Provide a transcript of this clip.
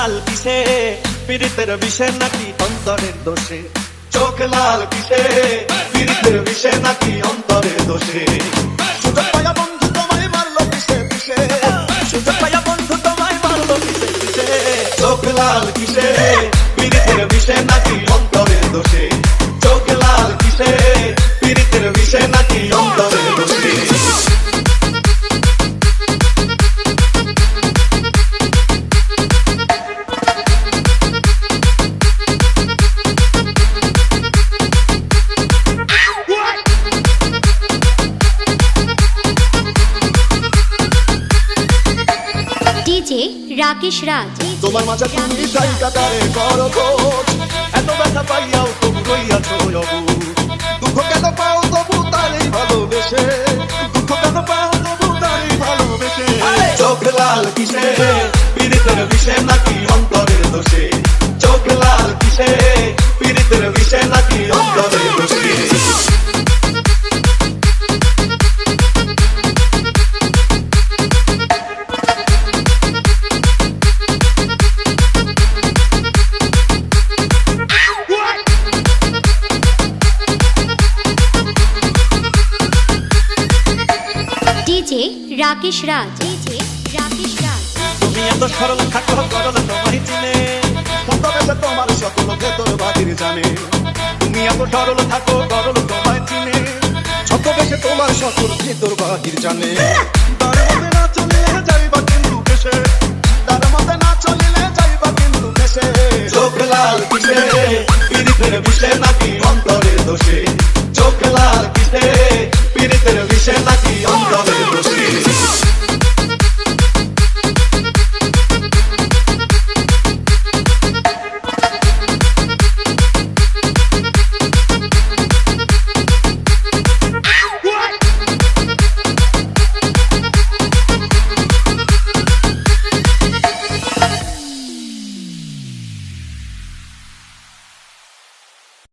লাল কিসে পীড়িতের বিষে নাকি অন্তরের দোষে চোখ লাল কিসে পীড়িতের বিষে নাকি অন্তরের দোষে সুযোগ পায়া বন্ধু তোমায় মারলো পিছে পিছে সুযোগ পাইয়া বন্ধু তোমায় মারলো কিসে কিসে চোখ লাল কিসে পীড়িতের বিষে নাকি অন্তরের দোষে চোখ লাল কিসে পীড়িতের বিষে নাকি অন্তরের দোষে ডিজে রাকেশ রাজ। তোমার মাঝে তুমি জায়গা কারে করো খোঁজ এত ব্যথা পাইয়াও তুমি রইয়াছো অবুঝ দুঃখ কেন পাও তবু তারই ভালোবেসে দুঃখ কেন পাও তবু তারই ভালোবেসে চোখ লাল কিসে পীড়িতের বিষে নাকি অন্তরের দোষে চোখ লাল কিসে পীড়িতের বিষে নাকি অন্তরের দোষে ডিজে রাকেশ রাজ। ডিজে রাকেশ রাজ। তুমি এত সরল থাকো গরল তোমায় চিনে ছদ্মবেশে তোমার সকল ভেতর বাহির জানে তুমি এত সরল থাকো গরল তোমায় চিনে ছদ্মবেশে তোমার সকল ভেতর বাহির জানে তার মধ্যে না চলিলে যাইবা কিন্তু কেসে তার মধ্যে না চলিলে যাইবা কিন্তু কেসে চোখ লাল কিসে পীড়িতের বিষে নাকি